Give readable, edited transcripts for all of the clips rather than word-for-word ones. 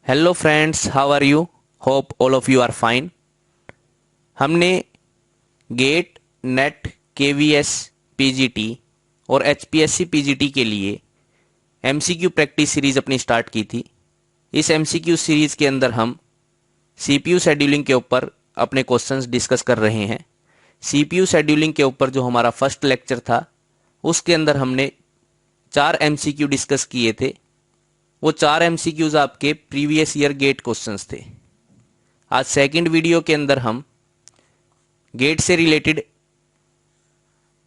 Hello friends, how are you? Hope all of you are fine. हमने GATE, NET, KVS, PGT और HPSC PGT के लिए MCQ practice series अपनी start की थी। इस एमसीक्यू सीरीज के अंदर हम सीपीयू शेड्यूलिंग के ऊपर अपने क्वेश्चंस डिस्कस कर रहे हैं। सीपीयू शेड्यूलिंग के ऊपर जो हमारा फर्स्ट लेक्चर था उसके अंदर हमने 4 एमसीक्यू डिस्कस किए थे। वो 4 एमसीक्यूज आपके प्रीवियस ईयर गेट क्वेश्चंस थे। आज सेकंड वीडियो के अंदर हम गेट से रिलेटेड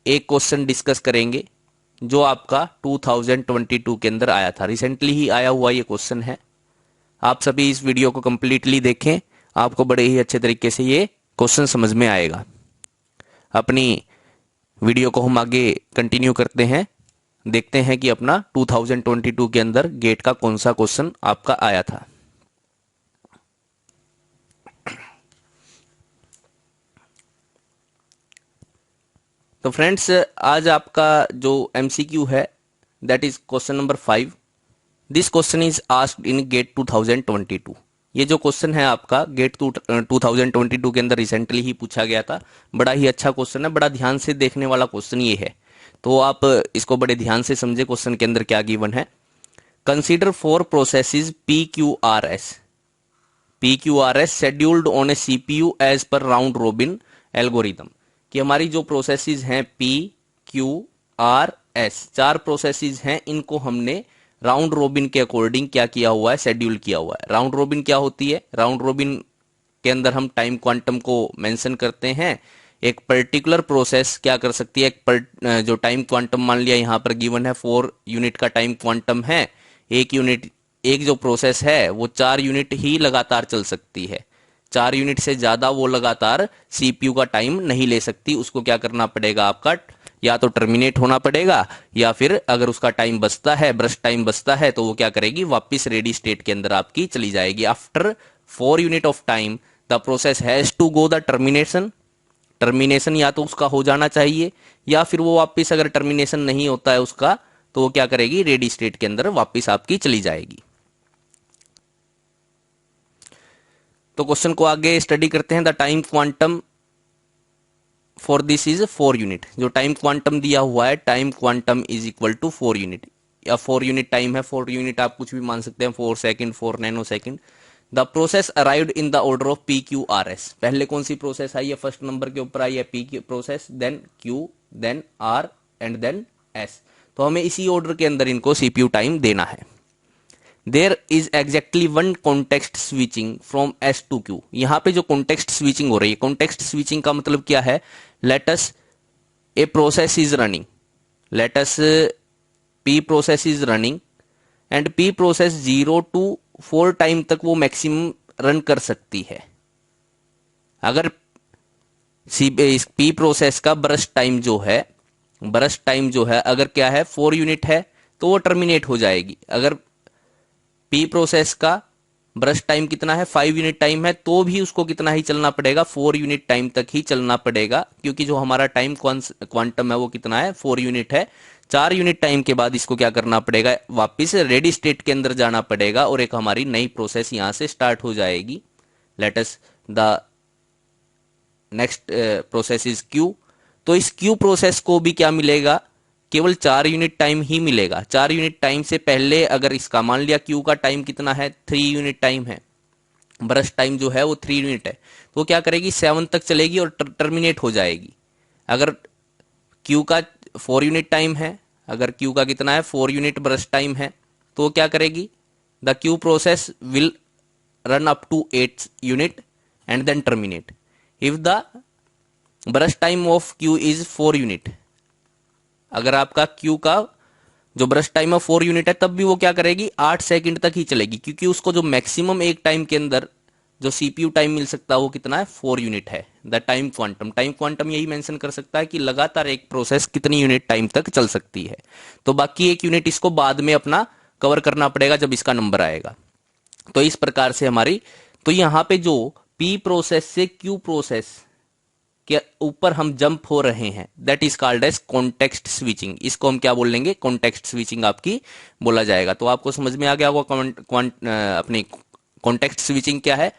एक क्वेश्चन डिस्कस करेंगे जो आपका 2022 के अंदर आया था। रिसेंटली ही आया हुआ ये क्वेश्चन है। आप सभी इस वीडियो को कंप्लीटली देखें, आपको बड़े ही अच्छे तरीके से ये क्वेश्चन समझ में आएगा। अपनी वीडियो को हम आगे कंटिन्यू करते हैं, देखते हैं कि अपना 2022 के अंदर गेट का कौन सा क्वेश्चन आपका आया था। तो फ्रेंड्स, आज आपका जो एमसीक्यू है that is question number 5। This question is asked in GATE 2022। ये जो क्वेश्चन है आपका गेट 2022 के अंदर रिसेंटली ही पूछा गया था। बड़ा ही अच्छा क्वेश्चन है, बड़ा ध्यान से देखने वाला क्वेश्चन ये है, तो आप इसको बड़े ध्यान से समझे। क्वेश्चन के अंदर क्या गिवन है? Consider 4 processes PQRS scheduled on a CPU as per round robin algorithm. कि हमारी जो प्रोसेसेस हैं PQRS, 4 प्रोसेसेस हैं, इनको हमने राउंड रोबिन के अकॉर्डिंग क्या किया हुआ है? शेड्यूल किया हुआ है। राउंड रोबिन क्या होती है? राउंड रोबिन के अंदर हम टाइम क्वांटम को मेंशन करते हैं। एक पर्टिकुलर प्रोसेस क्या कर सकती है? जो टाइम क्वांटम मान लिया यहां पर गिवन है 4 यूनिट का टाइम क्वांटम है। एक जो प्रोसेस है वो 4 यूनिट ही लगातार चल सकती है। 4 यूनिट से ज्यादा वो लगातार सीपीयू का टाइम नहीं ले सकती। उसको क्या करना पड़ेगा? आपका या तो टर्मिनेट होना पड़ेगा, या फिर अगर उसका टाइम बचता है, ब्रश टाइम बचता है, तो वो क्या करेगी? वापस रेडी स्टेट के अंदर आपकी चली जाएगी। After 4 unit of time the process has to go the termination या तो उसका हो जाना चाहिए, या फिर वो वापस अगर टर्मिनेशन नहीं होता है उसका, तो वो क्या करेगी? रेडी स्टेट के अंदर वापस आपकी चली जाएगी। तो क्वेश्चन को आगे स्टडी करते हैं। The time quantum for this is 4 unit. जो टाइम क्वांटम दिया हुआ है, time quantum is equal to 4 unit, या 4 यूनिट टाइम है। 4 यूनिट आप कुछ भी मान सकते हैं, 4 second, 4 nano second. The process arrived in the order of PQRS। पहले कौन सी प्रोसेस आई है? फर्स्ट नंबर के ऊपर आई है P process, then Q, then R and then S। तो हमें इसी ऑर्डर के अंदर इनको सीपीयू टाइम देना है। There is exactly 1 context switching from S to Q। यहां पे जो कॉन्टेक्स्ट स्विचिंग हो रही है, कॉन्टेक्स्ट स्विचिंग का मतलब क्या है? Let's a process is running, let's P process is running and P process 0 to 4 time तक वो मैक्सिमम रन कर सकती है। अगर P प्रोसेस का ब्रश टाइम जो है अगर क्या है? 4 यूनिट है, तो वो टर्मिनेट हो जाएगी। अगर P प्रोसेस का ब्रश टाइम कितना है? 5 यूनिट टाइम है, तो भी उसको कितना ही चलना पड़ेगा? 4 यूनिट टाइम तक ही चलना पड़ेगा, क्योंकि जो हमारा टाइम क्वांटम है वो कितना है? 4 यूनिट है। 4 यूनिट टाइम के बाद इसको क्या करना पड़ेगा? वापिस रेडी स्टेट के अंदर जाना पड़ेगा और एक हमारी नई प्रोसेस यहां से स्टार्ट हो जाएगी। Let us the next process is Q। तो इस Q प्रोसेस को भी क्या मिलेगा? केवल 4 यूनिट टाइम ही मिलेगा। 4 यूनिट टाइम से पहले अगर इसका मान लिया Q का टाइम कितना है? 3 यूनिट टाइम है। ब्रश टाइम जो है वो 3 यूनिट है, तो क्या करेगी? 7 तक चलेगी और टर्मिनेट हो जाएगी। अगर Q का 4 यूनिट टाइम है, अगर Q का कितना है? 4 यूनिट ब्रश टाइम है, तो क्या करेगी? The Q process will run up to 8 unit and then terminate. If the brush time of Q is 4 unit, अगर आपका Q का जो ब्रश टाइम है 4 यूनिट है, तब भी वो क्या करेगी? 8 सेकंड तक ही चलेगी, क्योंकि उसको जो मैक्सिमम एक टाइम के अंदर जो सीपीयू टाइम मिल सकता है वो कितना है? 4 यूनिट है। द टाइम क्वांटम यही मेंशन कर सकता है कि लगातार एक प्रोसेस कितनी यूनिट टाइम तक चल सकती है। तो बाकी 1 यूनिट इसको बाद में अपना कवर करना पड़ेगा जब इसका नंबर आएगा। तो इस प्रकार से हमारी, तो यहां पे जो P प्रोसेस से Q प्रोसेस के ऊपर हम जंप हो रहे हैं, that is called as context switching. इसको हम क्या बोल लेंगे? कॉन्टेक्स्ट स्विचिंग आपकी बोला जाएगा। तो आपको समझ में आ गया होगा अपनी कॉन्टेक्स्ट स्विचिंग क्या है?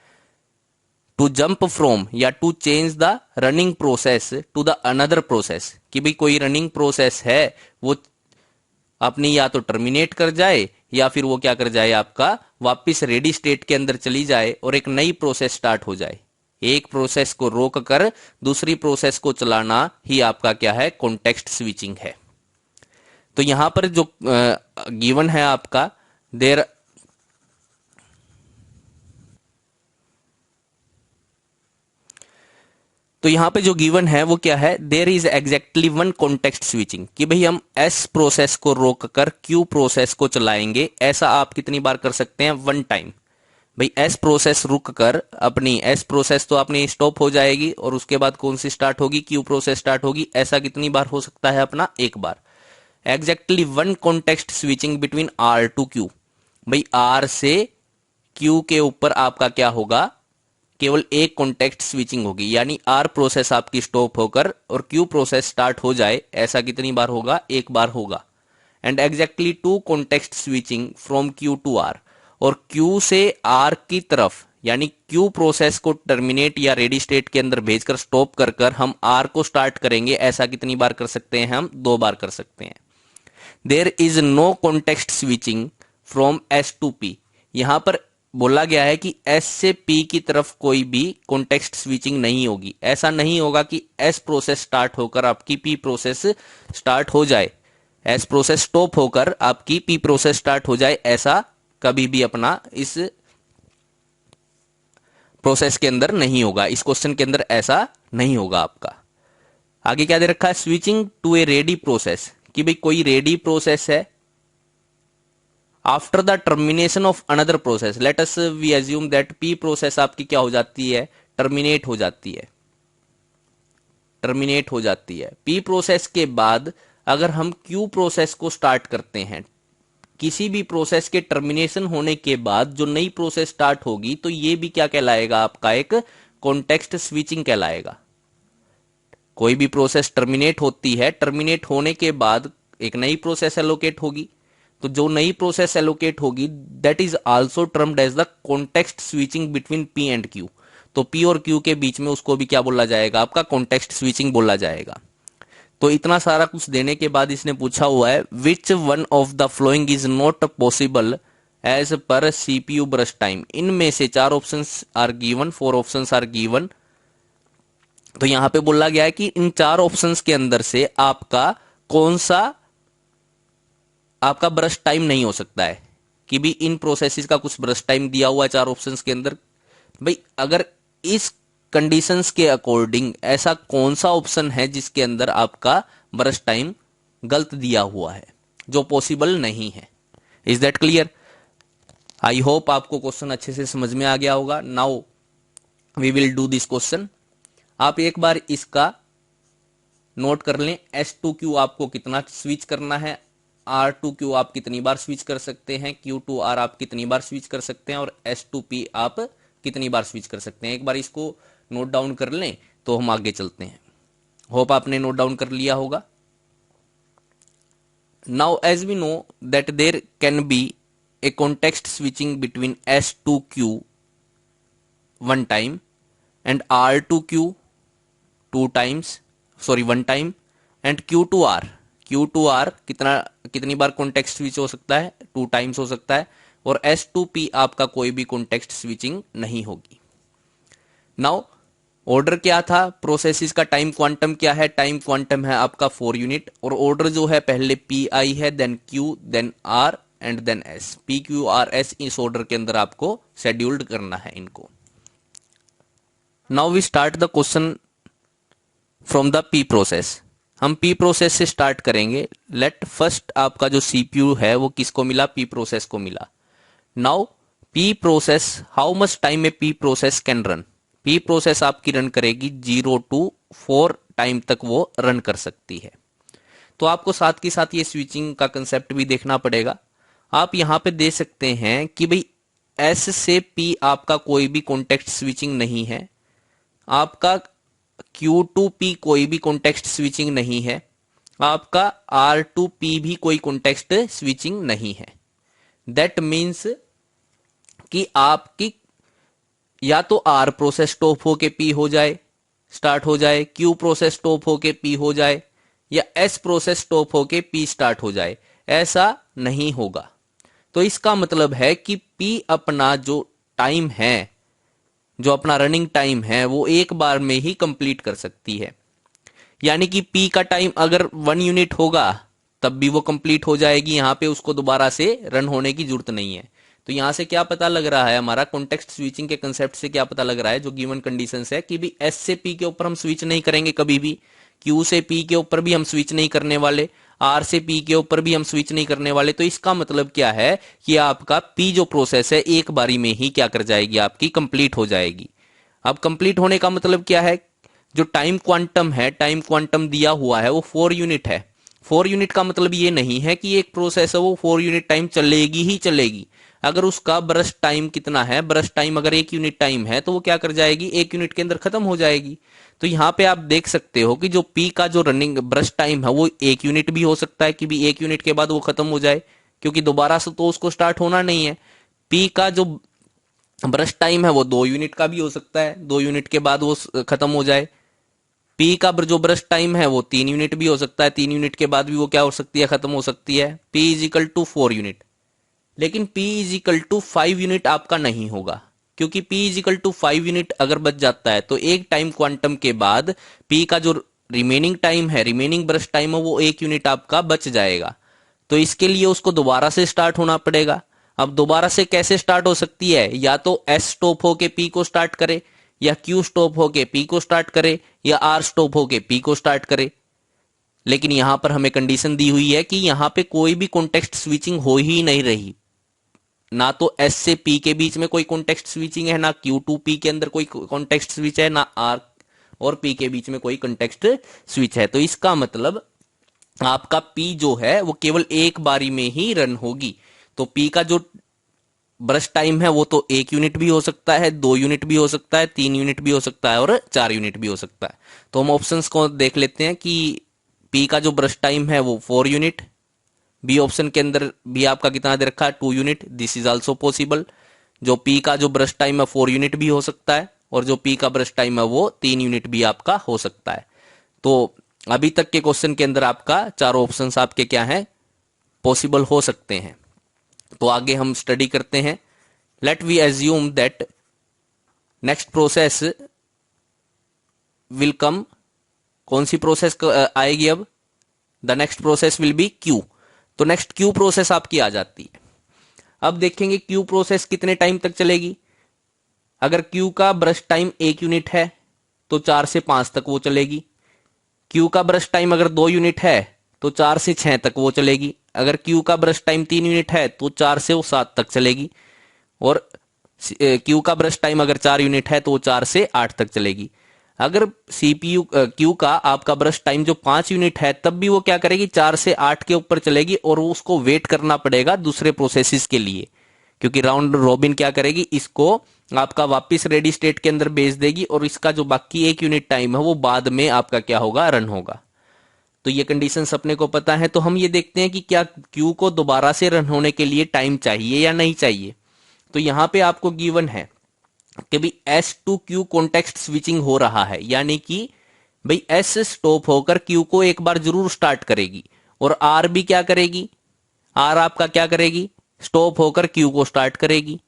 टू जंप फ्रॉम या to change the running process to the another process, कि भाई कोई रनिंग प्रोसेस है वो अपनी या तो टर्मिनेट कर जाए या फिर वो क्या कर जाए, आपका वापस रेडी स्टेट के अंदर चली जाए और एक नई प्रोसेस स्टार्ट हो जाए। एक प्रोसेस को रोक कर दूसरी प्रोसेस को चलाना ही आपका क्या है, कॉन्टेक्स्ट स्विचिंग है। तो यहां पर जो गिवन है आपका देर तो यहां पे जो गिवन है वो क्या है, there is exactly one context switching, कि भाई हम एस प्रोसेस को रोक कर क्यू प्रोसेस को चलाएंगे। ऐसा आप कितनी बार कर सकते हैं? One time. भाई एस प्रोसेस रुक कर अपनी एस प्रोसेस तो अपनी स्टॉप हो जाएगी और उसके बाद कौन सी स्टार्ट होगी, क्यू प्रोसेस स्टार्ट होगी। ऐसा कितनी बार हो सकता है अपना? एक बार। Exactly one context switching between R to Q, भाई आर से क्यू के ऊपर आपका क्या होगा, केवल एक कॉन्टेक्स्ट स्विचिंग होगी, यानी आर प्रोसेस आपकी स्टॉप होकर और क्यू प्रोसेस स्टार्ट हो जाए। ऐसा कितनी बार होगा? एक बार होगा। And exactly two context switching from Q to R, और क्यू से आर की तरफ, यानी क्यू प्रोसेस को टर्मिनेट या रेडी स्टेट के अंदर भेजकर स्टॉप कर कर हम आर को स्टार्ट करेंगे। ऐसा कितनी बार कर सकते हैं हम? दो बार कर सकते हैं। There is no context switching from S to P, यहां पर बोला गया है कि एस से पी की तरफ कोई भी कॉन्टेक्स्ट स्विचिंग नहीं होगी। ऐसा नहीं होगा कि एस प्रोसेस स्टार्ट होकर आपकी पी प्रोसेस स्टार्ट हो जाए, एस प्रोसेस स्टॉप होकर आपकी पी प्रोसेस स्टार्ट हो जाए। ऐसा कभी भी अपना इस प्रोसेस के अंदर नहीं होगा, इस क्वेश्चन के अंदर ऐसा नहीं होगा आपका। आगे क्या दे रखा है? Switching to a ready process, कि भाई कोई रेडी प्रोसेस है after the termination of another process. Let us we assume that P process आपकी क्या हो जाती है? टर्मिनेट हो जाती है, टर्मिनेट हो जाती है। पी प्रोसेस के बाद अगर हम क्यू प्रोसेस को स्टार्ट करते हैं, किसी भी प्रोसेस के टर्मिनेशन होने के बाद जो नई प्रोसेस स्टार्ट होगी, तो ये भी क्या कहलाएगा? आपका एक कॉन्टेक्स्ट स्विचिंग कहलाएगा। कोई भी प्रोसेस टर्मिनेट होती है, टर्मिनेट होने के बाद एक नई प्रोसेस एलोकेट होगी, तो जो नई प्रोसेस एलोकेट होगी that is also termed as the context switching between P and Q. तो पी और क्यू के बीच में उसको भी क्या बोला जाएगा? आपका कॉन्टेक्स्ट स्विचिंग बोला जाएगा। तो इतना सारा कुछ देने के बाद इसने पूछा हुआ है which one of the following is not possible as per CPU burst time. इनमें से चार options are given, four options are given. तो यहां पे बोला गया है कि इन चार ऑप्शंस के अंदर से आपका कौन सा आपका ब्रश टाइम नहीं हो सकता है, कि भी इन प्रोसेसेस का कुछ ब्रश टाइम दिया हुआ है चार ऑप्शंस के अंदर। भाई अगर इस कंडीशंस के अकॉर्डिंग ऐसा कौन सा ऑप्शन है जिसके अंदर आपका ब्रश टाइम गलत दिया हुआ है, जो पॉसिबल नहीं है। Is that clear? I hope आपको क्वेश्चन अच्छे से समझ में आ गया होगा। Now we will do this question. आप एक बार इसका नोट कर लें, S2Q आपको कितना स्विच करना है, R2Q आप कितनी बार स्विच कर सकते हैं, Q2R आप कितनी बार स्विच कर सकते हैं, और S2P आप कितनी बार स्विच कर सकते हैं। एक बार इसको नोट डाउन कर लें तो हम आगे चलते हैं। होप आपने नोट डाउन कर लिया होगा। Now as we know that there can be a context switching between S2Q one time and R2Q two times, sorry one time, and Q2R कितनी बार कॉन्टेक्स्ट स्विच हो सकता है? टू टाइम्स हो सकता है। और S2P आपका कोई भी कॉन्टेक्स्ट स्विचिंग नहीं होगी। नाउ ऑर्डर क्या था? प्रोसेसेस का टाइम क्वांटम क्या है? टाइम क्वांटम है आपका 4 यूनिट, और ऑर्डर जो है पहले PI है, then Q, then R and then S। PQRS इस ऑर्डर के अंदर आपको शेड्यूल्ड करना है इनको। Now we start the question from the P process. हम P प्रोसेस से स्टार्ट करेंगे। लेट फर्स्ट आपका जो CPU है वो किसको मिला? P प्रोसेस को मिला। Now P process, how much time A P process can run? P process आपकी रन करेगी 0 to 4 टाइम तक वो रन कर सकती है। तो आपको साथ के साथ ये स्विचिंग का कंसेप्ट भी देखना पड़ेगा। आप यहां पे दे सकते हैं कि भाई S से P आपका कोई भी कॉन्टेक्स्ट स्विचिंग नहीं है, आपका Q टू P कोई भी कॉन्टेक्स्ट स्विचिंग नहीं है, आपका R टू P भी कोई कॉन्टेक्स्ट स्विचिंग नहीं है। दैट मीन्स कि आपकी या तो आर प्रोसेस स्टॉप होके पी हो जाए, स्टार्ट हो जाए, क्यू प्रोसेस स्टॉप होके पी हो जाए, या एस प्रोसेस स्टॉप होके पी स्टार्ट हो जाए। ऐसा नहीं होगा। तो इसका मतलब है कि पी अपना जो टाइम है, जो अपना रनिंग टाइम है, वो एक बार में ही कंप्लीट कर सकती है। यानी कि पी का टाइम अगर 1 यूनिट होगा तब भी वो कंप्लीट हो जाएगी, यहां पे उसको दोबारा से रन होने की जरूरत नहीं है। तो यहां से क्या पता लग रहा है, हमारा कॉन्टेक्स्ट स्विचिंग के कंसेप्ट से क्या पता लग रहा है, जो गिवन कंडीशंस है कि भी एस से पी के ऊपर हम स्विच नहीं करेंगे कभी भी, क्यू से पी के ऊपर भी हम स्विच नहीं करने वाले, आर से पी के ऊपर भी हम स्विच नहीं करने वाले। तो इसका मतलब क्या है कि आपका पी जो प्रोसेस है एक बारी में ही क्या कर जाएगी, आपकी कंप्लीट हो जाएगी। अब कंप्लीट होने का मतलब क्या है, जो टाइम क्वांटम है, टाइम क्वांटम दिया हुआ है वो 4 यूनिट है। 4 यूनिट का मतलब ये नहीं है कि एक प्रोसेस है वो 4 यूनिट टाइम चलेगी ही चलेगी। अगर उसका ब्रश टाइम कितना है, ब्रश टाइम अगर 1 यूनिट टाइम है तो वो क्या कर जाएगी, 1 यूनिट के अंदर खत्म हो जाएगी। तो यहाँ पे आप देख सकते हो कि जो पी का जो रनिंग ब्रश टाइम है वो 1 यूनिट भी हो सकता है कि भी 1 यूनिट के बाद वो खत्म हो जाए, क्योंकि दोबारा से तो उसको स्टार्ट होना नहीं है। पी का जो ब्रश टाइम है वो 2 यूनिट का भी हो सकता है, 2 यूनिट के बाद वो खत्म हो जाए। पी का जो ब्रश टाइम है वो 3 यूनिट भी हो सकता है, 3 यूनिट के बाद भी वो क्या हो सकती है, खत्म हो सकती है। P is equal to 4 unit. लेकिन P is equal to 5 unit आपका नहीं होगा, क्योंकि P is equal to 5 unit अगर बच जाता है तो एक टाइम क्वांटम के बाद P का जो रिमेनिंग टाइम है, रिमेनिंग ब्रश टाइम है, वो 1 यूनिट आपका बच जाएगा। तो इसके लिए उसको दोबारा से स्टार्ट होना पड़ेगा। अब दोबारा से कैसे स्टार्ट हो सकती है, या तो S स्टॉप होके P को स्टार्ट करे, या Q स्टॉप होके P को स्टार्ट करे, या R स्टॉप होके P को स्टार्ट करे। लेकिन यहां पर हमें कंडीशन दी हुई है कि यहां पे कोई भी कॉन्टेक्स्ट स्विचिंग हो ही नहीं रही। ना तो एस से पी के बीच में कोई कॉन्टेक्स्ट स्विचिंग है, ना क्यू टू पी के अंदर कोई कॉन्टेक्स्ट स्विच है, ना आर और पी के बीच में कोई कॉन्टेक्स्ट स्विच है। तो इसका मतलब आपका पी जो है वो केवल एक बारी में ही रन होगी। तो पी का जो ब्रश टाइम है वो तो 1 यूनिट भी हो सकता है, 2 यूनिट भी हो सकता है, 3 यूनिट भी हो सकता है, और 4 यूनिट भी हो सकता है। तो हम ऑप्शंस को देख लेते हैं कि पी का जो ब्रश टाइम है वो 4 यूनिट, बी ऑप्शन के अंदर भी आपका कितना दे रखा है, 2 unit, this is also possible. जो पी का जो ब्रश टाइम है 4 यूनिट भी हो सकता है, और जो पी का ब्रश टाइम है वो 3 यूनिट भी आपका हो सकता है। तो अभी तक के क्वेश्चन के अंदर आपका चारों ऑप्शन आपके क्या हैं, पॉसिबल हो सकते हैं। तो आगे हम स्टडी करते हैं। Let we assume that next process will come. कौन सी प्रोसेस आएगी अब, the next process will be Q. तो नेक्स्ट क्यू प्रोसेस आपकी आ जाती है। अब देखेंगे क्यू प्रोसेस कितने टाइम तक चलेगी। अगर क्यू का ब्रश टाइम 1 यूनिट है तो 4 से 5 तक वो चलेगी। क्यू का ब्रश टाइम अगर 2 यूनिट है तो 4 से 6 तक वो चलेगी। अगर क्यू का ब्रश टाइम 3 यूनिट है तो 4 से वो 7 तक चलेगी। और क्यू का ब्रश टाइम अगर 4 यूनिट है तो वो 4 से 8 तक चलेगी। अगर सीपीयू क्यू का आपका ब्रश टाइम जो 5 यूनिट है तब भी वो क्या करेगी, 4 से 8 के ऊपर चलेगी, और उसको वेट करना पड़ेगा दूसरे प्रोसेसेस के लिए, क्योंकि राउंड रॉबिन क्या करेगी, इसको आपका वापस रेडी स्टेट के अंदर भेज देगी, और इसका जो बाकी 1 यूनिट टाइम है वो बाद में आपका क्या होगा, रन होगा। तो ये कंडीशंस अपने को पता है। तो हम ये देखते हैं कि क्या क्यू को दोबारा से रन होने के लिए टाइम चाहिए या नहीं चाहिए। तो यहां पे आपको गिवन है कि भाई S to Q context switching हो रहा है, यानी कि भाई एस स्टॉप होकर क्यू को एक बार जरूर स्टार्ट करेगी, और आर भी क्या करेगी, आर आपका क्या करेगी, स्टॉप होकर क्यू को स्टार्ट करेगी।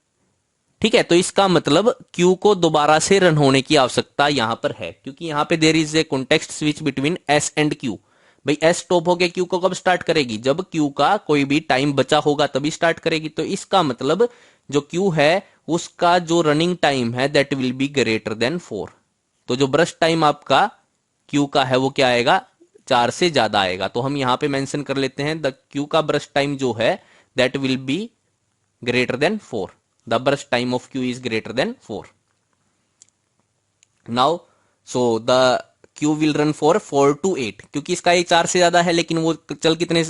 ठीक है, तो इसका मतलब क्यू को दोबारा से रन होने की आवश्यकता यहां पर है, क्योंकि यहां पे there is a context switch between S and Q. भाई एस स्टॉप होकर क्यू को कब स्टार्ट करेगी, जब क्यू का कोई भी टाइम बचा होगा तभी स्टार्ट करेगी। तो इसका मतलब जो क्यू है उसका जो रनिंग टाइम है that will be greater than 4। तो जो ब्रश टाइम आपका क्यू का है वो क्या आएगा, 4 से ज्यादा आएगा। तो हम यहां पे मेंशन कर लेते हैं द क्यू का ब्रश टाइम जो है that will be greater than 4। The brush time of Q is greater than 4। Now so the Q will run for 4 to 8, क्योंकि इसका ये 4 से ज्यादा है, लेकिन वो चल कितने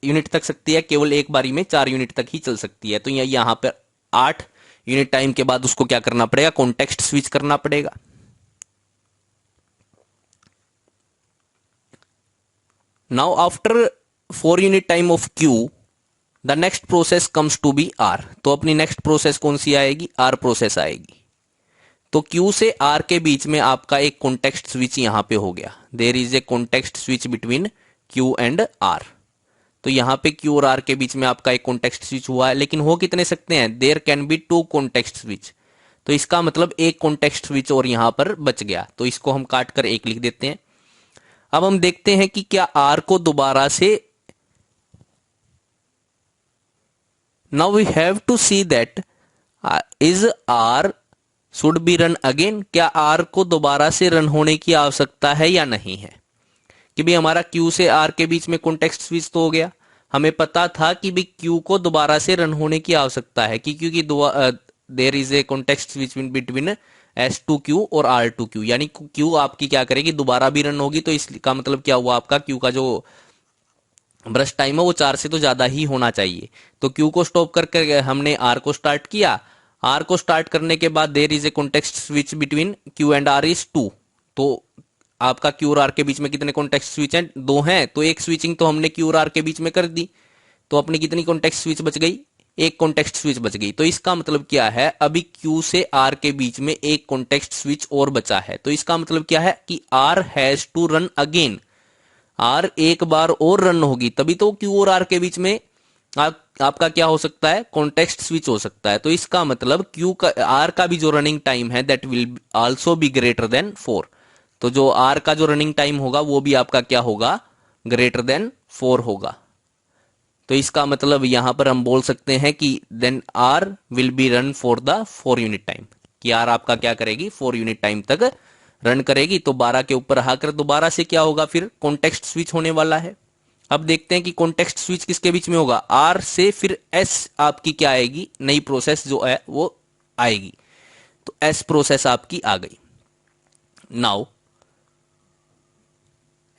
यूनिट तक सकती है, केवल एक बारी में 4 यूनिट तक ही चल सकती है। तो यहां पर 8 यूनिट टाइम के बाद उसको क्या करना पड़ेगा, कॉन्टेक्स्ट स्विच करना पड़ेगा। Now after 4 unit time of Q the next process comes to be R. तो अपनी नेक्स्ट प्रोसेस कौन सी आएगी, आर प्रोसेस आएगी। तो Q से R के बीच में आपका एक कॉन्टेक्स्ट स्विच यहां पे हो गया, there is a context switch between Q and R। तो यहां पे Q और R के बीच में आपका एक कॉन्टेक्स्ट स्विच हुआ है, लेकिन हो कितने सकते हैं, there can be two context switch. तो इसका मतलब एक कॉन्टेक्स्ट स्विच और यहां पर बच गया, तो इसको हम काट कर एक लिख देते हैं। अब हम देखते हैं कि क्या R को दोबारा से, now we have to see that is R should be run again, क्या R को दोबारा से रन होने की आवश्यकता है या नहीं है। कि भाई हमारा Q से R के बीच में कॉन्टेक्स्ट स्विच तो हो गया, हमें पता था कि भाई Q को दोबारा से रन होने की आवश्यकता है, कि क्योंकि there is a context switch between S2Q और R2Q, यानी Q आपकी क्या करेगी, दोबारा भी रन होगी। तो इसका मतलब क्या हुआ, आपका Q का जो ब्रश टाइम है वो 4 से तो ज्यादा ही होना चाहिए। तो Q को स्टॉप करके हमने R को स्टार्ट किया। R को स्टार्ट करने के बाद there is a context switch between Q and R is 2। तो आपका Q और R के बीच में कितने कॉन्टेक्स्ट स्विच हैं, 2 हैं। तो एक स्विचिंग तो हमने Q और R के बीच में कर दी, तो अपनी कितनी कॉन्टेक्स्ट स्विच बच गई, एक कॉन्टेक्स्ट स्विच बच गई। तो इसका मतलब क्या है, अभी Q से R के बीच में एक कॉन्टेक्स्ट स्विच और बचा है। तो इसका मतलब क्या है कि R has to run again, R एक बार और रन होगी तभी तो Q और R के बीच में आपका क्या हो सकता है, कॉन्टेक्स्ट स्विच हो सकता है। तो इसका मतलब Q का, R का भी जो रनिंग टाइम है that will also be greater than 4। तो जो R का जो रनिंग टाइम होगा वो भी आपका क्या होगा, ग्रेटर देन 4 होगा। तो इसका मतलब यहां पर हम बोल सकते हैं कि then R will be run for the 4 unit time, कि R आपका क्या करेगी, 4 यूनिट टाइम तक रन करेगी। तो 12 के ऊपर आकर दोबारा से क्या होगा, फिर कॉन्टेक्स्ट स्विच होने वाला है। अब देखते हैं कि कॉन्टेक्स्ट स्विच किसके बीच में होगा, R से फिर S आपकी क्या आएगी, नई प्रोसेस जो है वो आएगी। तो S प्रोसेस आपकी आ गई। नाउ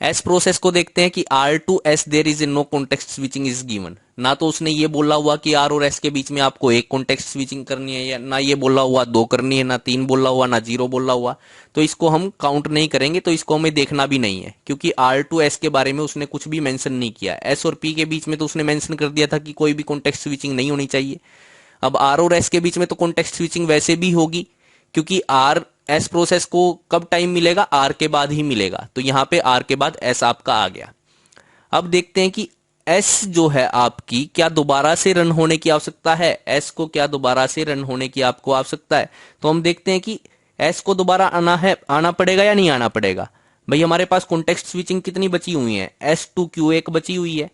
एस प्रोसेस को देखते हैं कि R to S there is no context switching is given. ना तो उसने ये बोला हुआ कि R और S के बीच में आपको एक कॉन्टेक्स्ट स्विचिंग करनी है, या ना ये बोला हुआ 2 करनी है, ना 3 बोला हुआ, ना 0 बोला हुआ। तो इसको हम काउंट नहीं करेंगे, तो इसको हमें देखना भी नहीं है, क्योंकि R टू S के बारे में उसने कुछ भी मेंशन नहीं किया। S और P के बीच में तो उसने मेंशन कर दिया था कि कोई भी कॉन्टेक्स्ट स्विचिंग नहीं होनी चाहिए। अब R और S के बीच में तो कॉन्टेक्स्ट स्विचिंग वैसे भी होगी, क्योंकि R S प्रोसेस को कब टाइम मिलेगा, R के बाद ही मिलेगा। तो यहां पे R के बाद S आपका आ गया। अब देखते हैं कि S जो है आपकी क्या दोबारा से रन होने की आवश्यकता है, S को क्या दोबारा से रन होने की आपको आवश्यकता है। तो हम देखते हैं कि S को दोबारा आना पड़ेगा या नहीं आना पड़ेगा। भाई हमारे पास कॉन्टेक्स्ट स्विचिंग कितनी बची हुई है, S2Q एक बची हुई है,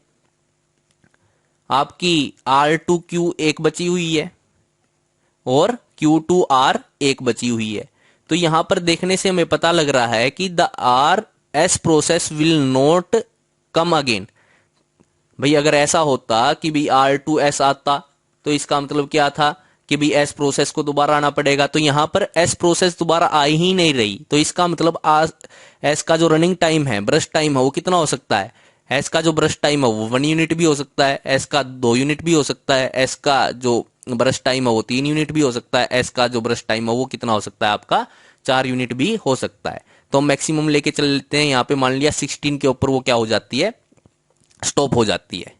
आपकी R2Q एक बची हुई है, और Q2R एक बची हुई है। तो यहां पर देखने से हमें पता लग रहा है कि the S process will not come again. भाई अगर ऐसा होता कि भाई R2S आता, तो इसका मतलब क्या था कि भाई S प्रोसेस को दोबारा आना पड़ेगा। तो यहां पर S प्रोसेस दोबारा आ ही नहीं रही, तो इसका मतलब S का जो रनिंग टाइम है, ब्रश टाइम है, वो कितना हो सकता है। S का जो ब्रश टाइम है वो 1 यूनिट भी हो सकता है, S का 2 यूनिट भी हो सकता है, S का जो ब्रश टाइम है वो 3 यूनिट भी हो सकता है, S का जो ब्रश टाइम है वो कितना हो सकता है, आपका 4 यूनिट भी हो सकता है। तो हम मैक्सिमम लेके चल लेते हैं। यहाँ पे मान लिया 16 के ऊपर वो क्या हो जाती है, स्टॉप हो जाती है।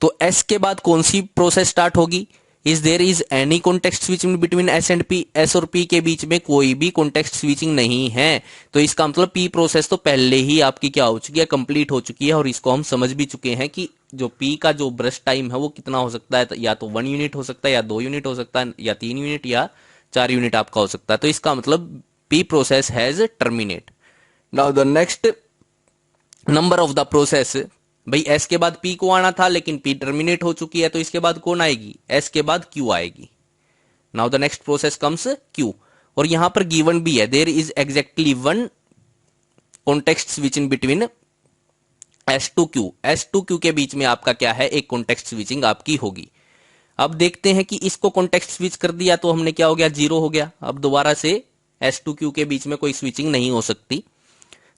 तो S के बाद कौन सी प्रोसेस स्टार्ट होगी, is there is any context switching between S and P। S और P के बीच में कोई भी कॉन्टेक्स्ट स्विचिंग नहीं है। तो इसका मतलब P प्रोसेस तो पहले ही आपकी क्या हो चुकी है, कंप्लीट हो चुकी है। और इसको हम समझ भी चुके हैं कि जो P का जो ब्रश टाइम है वो कितना हो सकता है, या तो 1 यूनिट हो सकता है, या 2 यूनिट हो सकता है, या 3 यूनिट, या 4 यूनिट आपका हो सकता है। तो इसका मतलब P process has terminate. Now the next number of the process, भाई S के बाद P को आना था, लेकिन P टर्मिनेट हो चुकी है, तो इसके बाद कौन आएगी, S के बाद Q आएगी। Now the next process comes Q। और यहां पर गिवन भी है, there is exactly 1 context switching between S2Q। S2Q के बीच में आपका क्या है, एक कॉन्टेक्स्ट स्विचिंग आपकी होगी। अब देखते हैं कि इसको कॉन्टेक्स्ट स्विच कर दिया तो हमने क्या हो गया, 0 हो गया। अब दोबारा से S2Q के बीच में कोई स्विचिंग नहीं हो सकती।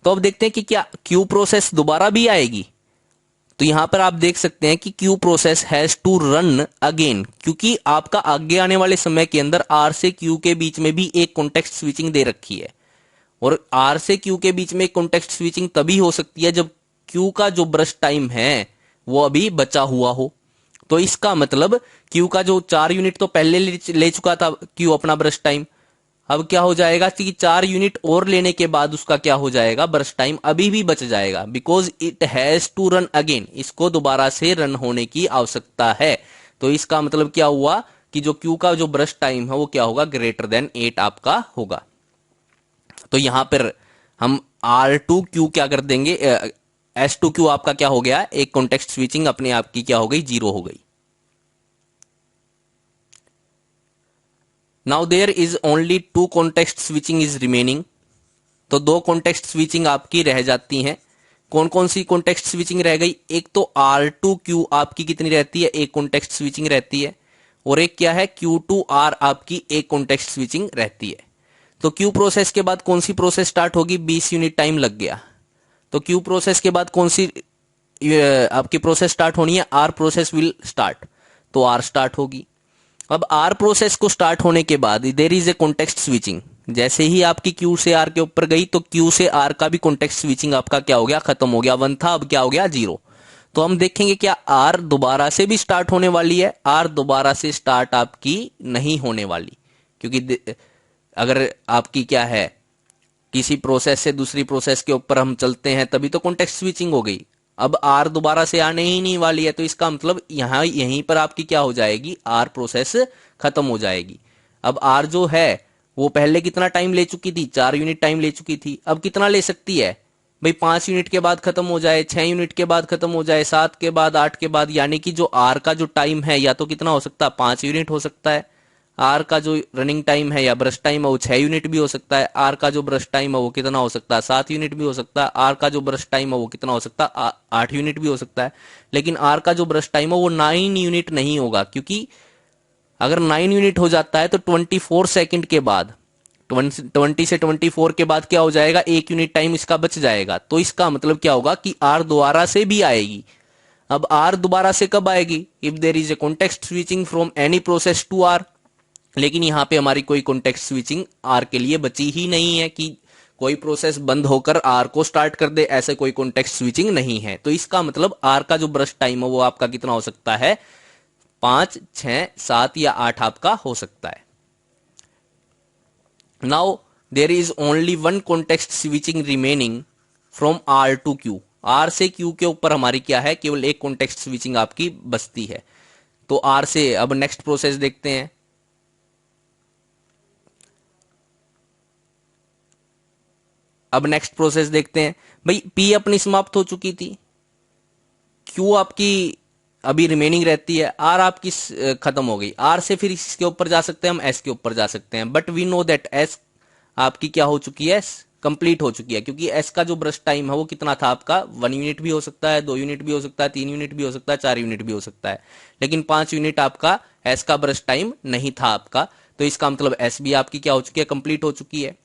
तो अब देखते हैं कि क्या Q प्रोसेस दोबारा भी आएगी। तो यहां पर आप देख सकते हैं कि Q process has to run again, क्योंकि आपका आगे आने वाले समय के अंदर R से Q के बीच में भी एक कॉन्टेक्स्ट स्विचिंग दे रखी है। और R से Q के बीच में एक कॉन्टेक्स्ट स्विचिंग तभी हो सकती है जब Q का जो ब्रश टाइम है वो अभी बचा हुआ हो। तो इसका मतलब Q का जो 4 यूनिट तो पहले ले चुका था Q अपना ब्रश टाइम, अब क्या हो जाएगा कि 4 यूनिट और लेने के बाद उसका क्या हो जाएगा, बर्स्ट टाइम अभी भी बच जाएगा, because it has to run again, इसको दोबारा से रन होने की आवश्यकता है। तो इसका मतलब क्या हुआ कि जो क्यू का जो बर्स्ट टाइम है वो क्या होगा, ग्रेटर देन 8 आपका होगा। तो यहां पर हम R2Q क्या कर देंगे, S2Q आपका क्या हो गया, एक कॉन्टेक्स्ट स्विचिंग अपने आप की क्या हो गई, 0 हो गई। Now there is only 2 context switching is remaining. तो 2 कॉन्टेक्स्ट स्विचिंग आपकी रह जाती हैं। कौन कौन सी कॉन्टेक्स्ट स्विचिंग रह गई, एक तो R2Q आपकी कितनी रहती है, एक कॉन्टेक्स्ट स्विचिंग रहती है, और एक क्या है Q2R आपकी एक कॉन्टेक्स्ट स्विचिंग रहती है। तो Q प्रोसेस के बाद कौन सी प्रोसेस स्टार्ट होगी, 20 यूनिट टाइम लग गया। तो Q प्रोसेस के बाद कौन सी आपकी प्रोसेस स्टार्ट होनी है, R प्रोसेस विल स्टार्ट, तो R स्टार्ट होगी। अब R प्रोसेस को स्टार्ट होने के बाद there is a context switching, जैसे ही आपकी Q से R के ऊपर गई तो Q से R का भी कॉन्टेक्स्ट स्विचिंग आपका क्या हो गया, खत्म हो गया, 1 था अब क्या हो गया, 0। तो हम देखेंगे क्या R दोबारा से भी स्टार्ट होने वाली है, R दोबारा से स्टार्ट आपकी नहीं होने वाली, क्योंकि अगर आपकी क्या है किसी प्रोसेस से दूसरी प्रोसेस के ऊपर हम चलते हैं तभी तो कॉन्टेक्स्ट स्विचिंग हो गई। अब आर दोबारा से आने ही नहीं वाली है, तो इसका मतलब यहीं पर आपकी क्या हो जाएगी, आर प्रोसेस खत्म हो जाएगी। अब आर जो है वो पहले कितना टाइम ले चुकी थी, 4 यूनिट टाइम ले चुकी थी, अब कितना ले सकती है भाई, 5 यूनिट के बाद खत्म हो जाए, 6 यूनिट के बाद खत्म हो जाए, 7 के बाद, 8 के बाद, यानी कि जो आर का जो टाइम है या तो कितना हो सकता है, 5 यूनिट हो सकता है। आर का जो रनिंग टाइम है या ब्रश टाइम है वो 6 यूनिट भी हो सकता है। आर का जो ब्रश टाइम है वो कितना हो सकता है, 7 यूनिट भी हो सकता है। आर का जो ब्रश टाइम है वो कितना हो सकता है, 8 यूनिट भी हो सकता है। लेकिन आर का जो ब्रश टाइम है वो 9 यूनिट नहीं होगा, क्योंकि अगर 9 यूनिट हो जाता है तो 24 सेकंड के बाद 20 से 24 के बाद क्या हो जाएगा, 1 यूनिट टाइम इसका बच जाएगा। तो इसका मतलब क्या होगा कि आर दोबारा से भी आएगी। अब आर दोबारा से कब आएगी, if there is a context switching from any process to R. लेकिन यहां पे हमारी कोई कॉन्टेक्स्ट स्विचिंग आर के लिए बची ही नहीं है कि कोई प्रोसेस बंद होकर आर को स्टार्ट कर दे, ऐसे कोई कॉन्टेक्स्ट स्विचिंग नहीं है। तो इसका मतलब आर का जो ब्रश टाइम है वो आपका कितना हो सकता है, 5, 6, 7 या 8 आपका हो सकता है। Now there is only 1 context switching remaining from R to Q. R से क्यू के ऊपर हमारी क्या है, केवल एक कॉन्टेक्स्ट स्विचिंग आपकी बचती है। तो आर से अब नेक्स्ट प्रोसेस देखते हैं। अब नेक्स्ट प्रोसेस देखते हैं भाई, पी अपनी समाप्त हो चुकी थी, क्यू आपकी अभी रिमेनिंग रहती है, आर आपकी खत्म हो गई। आर से फिर इसके ऊपर जा सकते हैं हम, एस के ऊपर जा सकते हैं, but we know that S आपकी क्या हो चुकी है, कंप्लीट हो चुकी है, क्योंकि एस का जो ब्रश टाइम है वो कितना था आपका, 1 यूनिट भी हो सकता है, 2 यूनिट भी हो सकता है, 3 यूनिट भी हो सकता है, 4 यूनिट भी हो सकता है, लेकिन 5 यूनिट आपका एस का ब्रश टाइम नहीं था आपका। तो इसका मतलब एस भी आपकी क्या हो चुकी है, कंप्लीट हो चुकी है।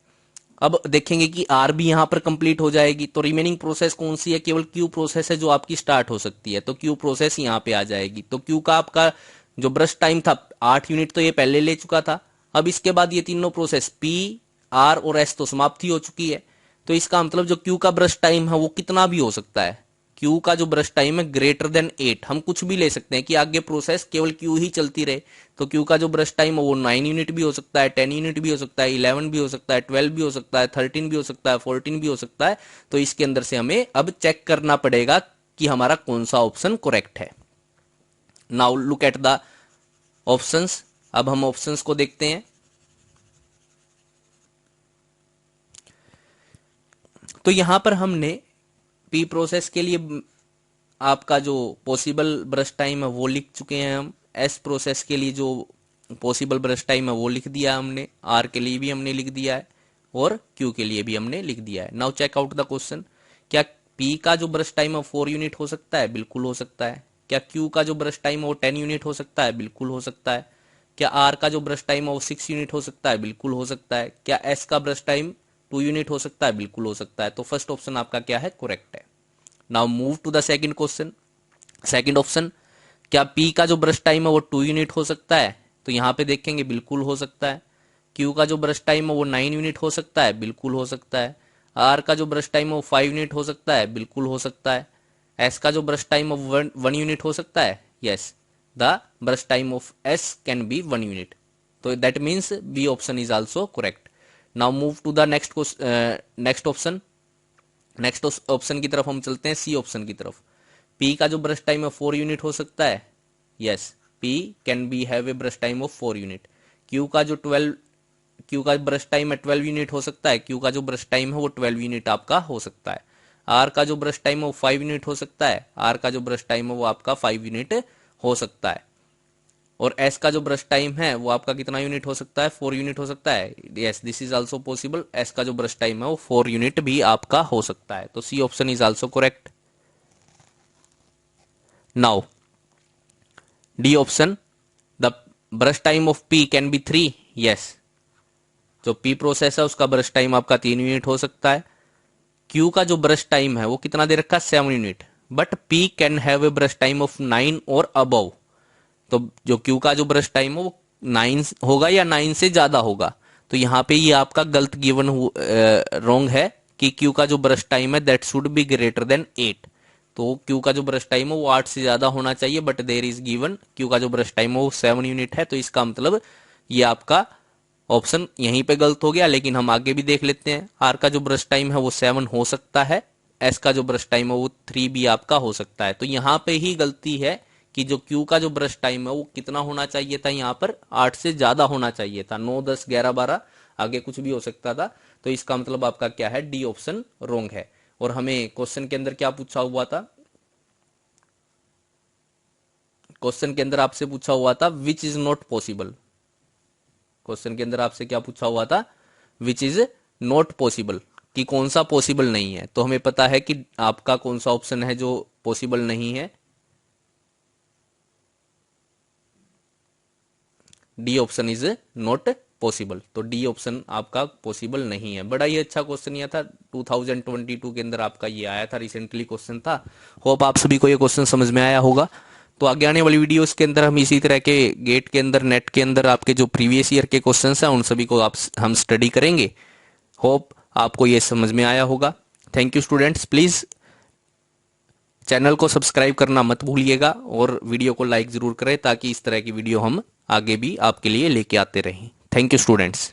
अब देखेंगे कि आर भी यहां पर कंप्लीट हो जाएगी, तो रिमेनिंग प्रोसेस कौन सी है, केवल क्यू प्रोसेस है जो आपकी स्टार्ट हो सकती है। तो क्यू प्रोसेस यहां पे आ जाएगी। तो क्यू का आपका जो ब्रश टाइम था 8 यूनिट तो ये पहले ले चुका था। अब इसके बाद ये तीनों प्रोसेस पी, आर और एस तो समाप्ति हो चुकी है। तो इसका मतलब जो क्यू का ब्रश टाइम है वो कितना भी हो सकता है, क्यू का जो ब्रश टाइम है ग्रेटर देन 8। हम कुछ भी ले सकते हैं कि आगे प्रोसेस केवल क्यू ही चलती रहे। तो क्यू का जो ब्रश टाइम है वो 9 यूनिट भी हो सकता है, 10 यूनिट भी हो सकता है, 11 भी हो सकता है, 12 भी हो सकता है, 13 भी हो सकता है, 14 भी हो सकता है। तो इसके अंदर से हमें अब चेक करना पड़ेगा कि हमारा कौन सा ऑप्शन करेक्ट है। Now look at the options. अब हम ऑप्शंस को देखते हैं। तो यहां पर हमने पी प्रोसेस के लिए आपका जो पॉसिबल ब्रश टाइम है वो लिख चुके हैं हम। एस प्रोसेस के लिए जो पॉसिबल ब्रश टाइम है वो लिख दिया हमने। आर के लिए भी हमने लिख दिया है और क्यू के लिए भी हमने लिख दिया है। Now check out the question. क्या पी का जो ब्रश टाइम है 4 यूनिट हो सकता है, बिल्कुल हो सकता है। क्या क्यू का जो ब्रश टाइम है वो 10 यूनिट हो सकता है, बिल्कुल हो सकता है। क्या आर का जो ब्रश टाइम है वो 6 यूनिट हो सकता है, बिल्कुल हो सकता है। क्या एस का ब्रश टाइम 2 यूनिट हो सकता है, बिल्कुल हो सकता है। तो फर्स्ट ऑप्शन आपका क्या है, करेक्ट है। Now move to the second question. Second option, क्या पी का जो ब्रश टाइम है वो 2 यूनिट हो सकता है, तो यहां पे देखेंगे बिल्कुल हो सकता है। क्यू का जो ब्रश टाइम है वो 9 यूनिट हो सकता है, बिल्कुल हो सकता है। आर का जो ब्रश टाइम है वो 5 यूनिट हो सकता है, बिल्कुल हो सकता है। एस का जो ब्रश टाइम है वो 1 यूनिट हो सकता है, yes, the brush time of S can be 1 unit. तो that means B option is also correct. Now move to the next option. Next option की तरफ हम चलते हैं, सी ऑप्शन की तरफ। पी का जो ब्रश टाइम है 4 यूनिट हो सकता है, yes, P can B have a brush time of 4 unit. Q का ब्रश टाइम है 12 यूनिट हो सकता है, क्यू का जो ब्रश टाइम है वो 12 यूनिट आपका हो सकता है। आर का जो ब्रश टाइम है वो 5 यूनिट हो सकता है, आर का जो ब्रश टाइम है वो आपका 5 यूनिट हो सकता है। और एस का जो ब्रश टाइम है वो आपका कितना यूनिट हो सकता है, 4 यूनिट हो सकता है, yes, this is also possible. S का जो ब्रश टाइम है वो 4 यूनिट भी आपका हो सकता है, तो C option is also correct. Now D option, the brush time of P can be 3, yes, जो पी प्रोसेस है उसका ब्रश टाइम आपका 3 यूनिट हो सकता है। क्यू का जो ब्रश टाइम है वो कितना दे रखा है, 7 unit, but P can have a brush time of 9 और अबव। तो जो क्यू का जो ब्रश टाइम है वो 9 होगा या 9 से ज्यादा होगा, तो यहाँ पे ये आपका गलत गिवन रॉन्ग है कि क्यू का जो ब्रश टाइम है that should be greater than 8। तो क्यू का जो ब्रश टाइम है वो 8 से ज्यादा होना चाहिए, but there is given Q का जो ब्रश टाइम है वो 7 यूनिट है, तो इसका मतलब ये आपका ऑप्शन यहीं पे गलत हो गया। लेकिन हम आगे भी देख लेते हैं, आर का जो ब्रश टाइम है वो 7 हो सकता है, एस का जो ब्रश टाइम है वो 3 भी आपका हो सकता है। तो यहाँ पे ही गलती है कि जो क्यू का जो ब्रश टाइम है वो कितना होना चाहिए था, यहाँ पर 8 से ज्यादा होना चाहिए था, 9, 10, 11, 12, आगे कुछ भी हो सकता था। तो इसका मतलब आपका क्या है, डी ऑप्शन रोंग है। और हमें क्वेश्चन के अंदर क्या पूछा हुआ था, क्वेश्चन के अंदर आपसे पूछा हुआ था which is not possible. Question के अंदर आपसे क्या पूछा हुआ था, विच इज नॉट पॉसिबल, कि कौन सा पॉसिबल नहीं है। तो हमें पता है कि आपका कौन सा ऑप्शन है जो पॉसिबल नहीं है, D option is not possible. तो डी ऑप्शन आपका पॉसिबल नहीं है। बड़ा ही अच्छा क्वेश्चन यह था, 2022 के अंदर आपका ये आया था, रिसेंटली क्वेश्चन था। होप आप सभी को ये क्वेश्चन समझ में आया होगा। तो आगे आने वाली वीडियोस के अंदर हम इसी तरह के गेट के अंदर, नेट के अंदर आपके जो प्रीवियस ईयर के क्वेश्चंस हैं उन सभी को हम स्टडी करेंगे। होप आपको ये समझ में आया होगा। Thank you students, please channel को सब्सक्राइब करना मत भूलिएगा और वीडियो को लाइक जरूर करें ताकि इस तरह की वीडियो हम आगे भी आपके लिए लेके आते रहें। Thank you students.